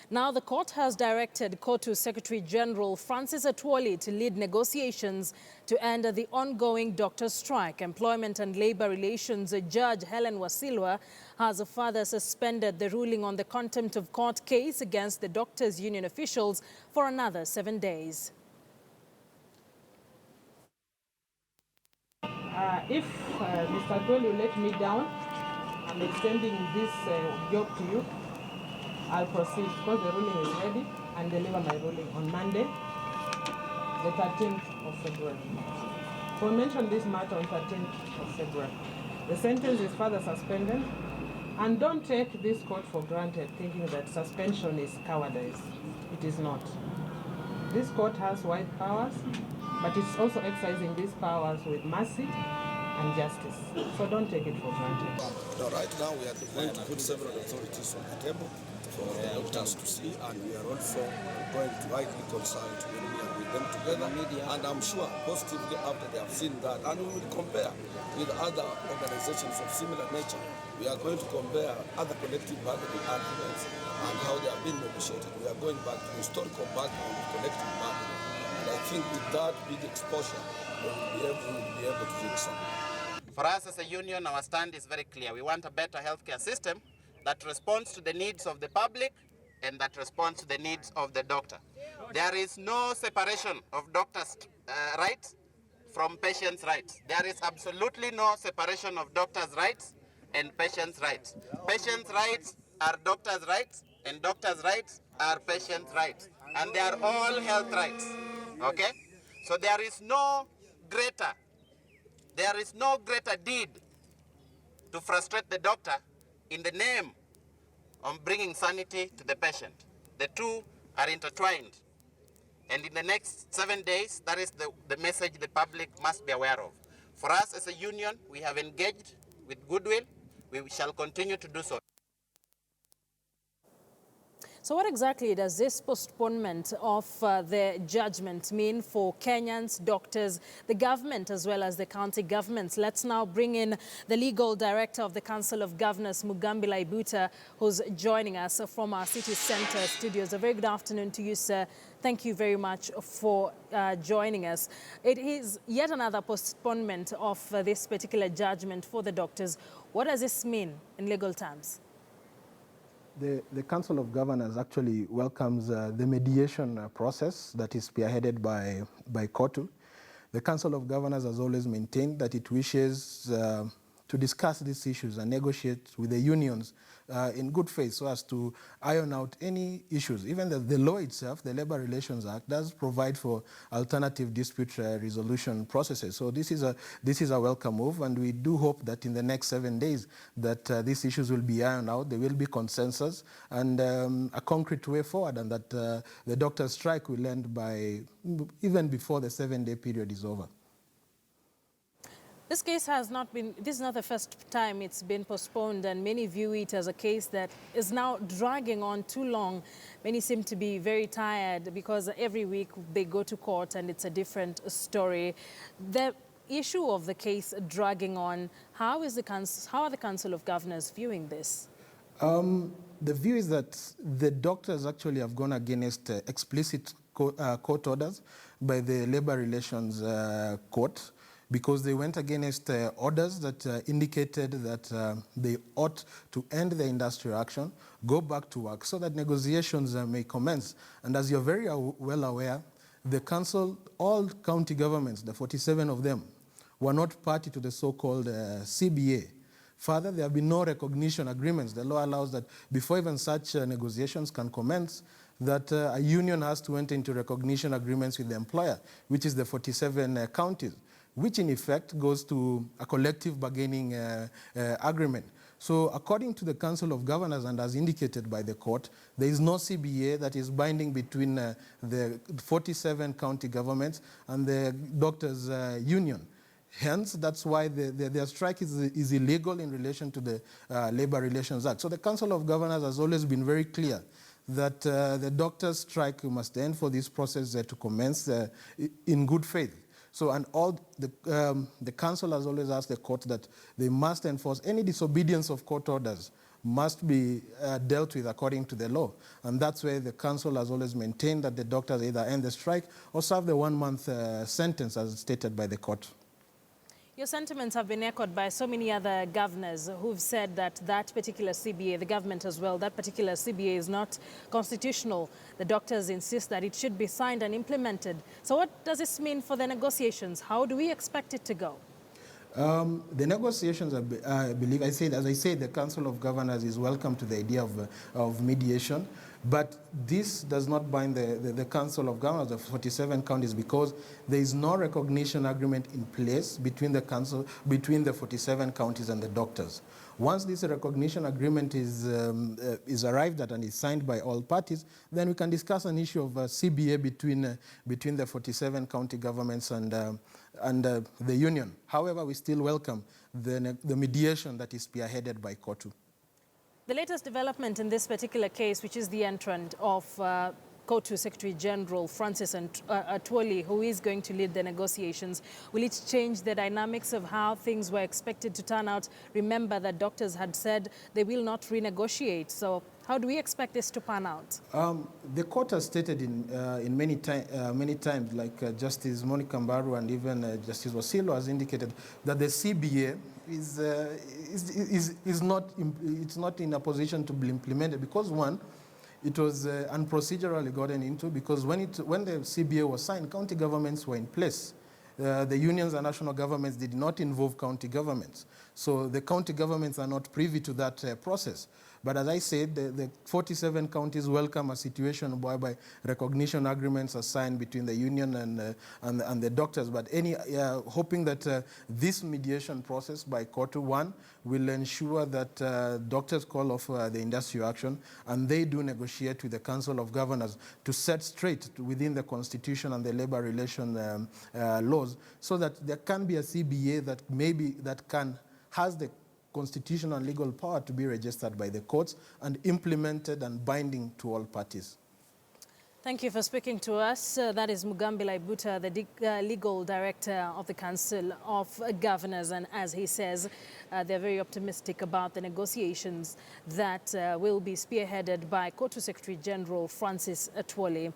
Now, the court has directed COTU Secretary General Francis Atwoli to lead negotiations to end the ongoing doctor strike. Employment and Labour Relations Judge Helen Wasilwa has further suspended the ruling on the contempt of court case against the doctors' union officials for another 7 days. If Mr. Atwoli will let me down, I'm extending this job to you. I'll proceed because the ruling is ready and deliver my ruling on Monday, the 13th of February. So we mentioned this matter on 13th of February. The sentence is further suspended, and don't take this court for granted thinking that suspension is cowardice. It is not. This court has wide powers, but it's also exercising these powers with mercy and justice. So don't take it for granted. Now, right now we are going to put several authorities on the table for the doctors to see, and we are also going to rightly consult when we are with them together. And I'm sure positively after they have seen that, and we will compare with other organizations of similar nature. We are going to compare other collective bargaining agreements and how they have been negotiated. We are going back to the historical background of collective bargaining. And I think with that big exposure, we will be able to fix it. For us as a union, our stand is very clear. We want a better healthcare system that responds to the needs of the public and that responds to the needs of the doctor. There is no separation of doctors' rights from patients' rights. There is absolutely no separation of doctors' rights and patients' rights. Patients' rights are doctors' rights, and doctors' rights are patients' rights. And they are all health rights, okay? So there is no greater deed to frustrate the doctor in the name of bringing sanity to the patient. The two are intertwined. And in the next 7 days, that is the message the public must be aware of. For us as a union, we have engaged with goodwill. We shall continue to do so. So what exactly does this postponement of the judgment mean for Kenyans, doctors, the government, as well as the county governments? Let's now bring in the legal director of the Council of Governors, Mugambila Ibuta, who's joining us from our city center studios. A very good afternoon to you, sir. Thank you very much for joining us. It is yet another postponement of this particular judgment for the doctors. What does this mean in legal terms? The Council of Governors actually welcomes the mediation process that is spearheaded by COTU. The Council of Governors has always maintained that it wishes to discuss these issues and negotiate with the unions in good faith so as to iron out any issues. Even the law itself, the Labour Relations Act, does provide for alternative dispute resolution processes. So this is a welcome move, and we do hope that in the next 7 days that these issues will be ironed out, there will be consensus and a concrete way forward, and that the doctor's strike will end by even before the 7-day period is over. This case has not been, this is not the first time it's been postponed, and many view it as a case that is now dragging on too long. Many seem to be very tired because every week they go to court and it's a different story. The issue of the case dragging on, how are the Council of Governors viewing this? The view is that the doctors actually have gone against explicit court orders by the Labour Relations Court, because they went against orders that indicated that they ought to end the industrial action, go back to work, so that negotiations may commence. And as you're very well aware, the council, all county governments, the 47 of them, were not party to the so-called CBA. Further, there have been no recognition agreements. The law allows that before even such negotiations can commence, that a union has to enter into recognition agreements with the employer, which is the 47 counties, which in effect goes to a collective bargaining agreement. So according to the Council of Governors and as indicated by the court, there is no CBA that is binding between the 47 county governments and the doctors' union. Hence, that's why their strike is illegal in relation to the Labour Relations Act. So the Council of Governors has always been very clear that the doctors' strike must end for this process to commence in good faith. So, and all the council has always asked the court that they must enforce any disobedience of court orders must be dealt with according to the law. And that's where the council has always maintained that the doctors either end the strike or serve the 1-month sentence as stated by the court. Your sentiments have been echoed by so many other governors who've said that that particular CBA, the government as well, that particular CBA is not constitutional. The doctors insist that it should be signed and implemented. So what does this mean for the negotiations? How do we expect it to go? The negotiations, I believe, as I said, the Council of Governors is welcome to the idea of mediation, but this does not bind the Council of Governors of 47 counties because there is no recognition agreement in place between the council, between the 47 counties and the doctors. Once this recognition agreement is arrived at and is signed by all parties, then we can discuss an issue of CBA between the 47 county governments and the union. However, we still welcome the mediation that is spearheaded by COTU. The latest development in this particular case, which is the entrant of COTU Secretary General Francis Atwoli, who is going to lead the negotiations, will it change the dynamics of how things were expected to turn out? Remember that doctors had said they will not renegotiate. So how do we expect this to pan out? The court has stated in many times, like Justice Monica Mbaru and even Justice Wasilo has indicated that the CBA is not in a position to be implemented because one, it was unprocedurally gotten into because when the CBA was signed, county governments were in place. The unions and national governments did not involve county governments. So the county governments are not privy to that process. But as I said, the 47 counties welcome a situation whereby recognition agreements are signed between the union and the doctors. But hoping that this mediation process by COTU 1 will ensure that doctors call off the industrial action and they do negotiate with the Council of Governors to set straight within the Constitution and the labor relation laws so that there can be a CBA that has the constitutional and legal power to be registered by the courts and implemented and binding to all parties. Thank you for speaking to us. That is Mugambi Laibuta, the legal director of the Council of Governors. And as he says, they're very optimistic about the negotiations that will be spearheaded by COTU Secretary General Francis Atwoli.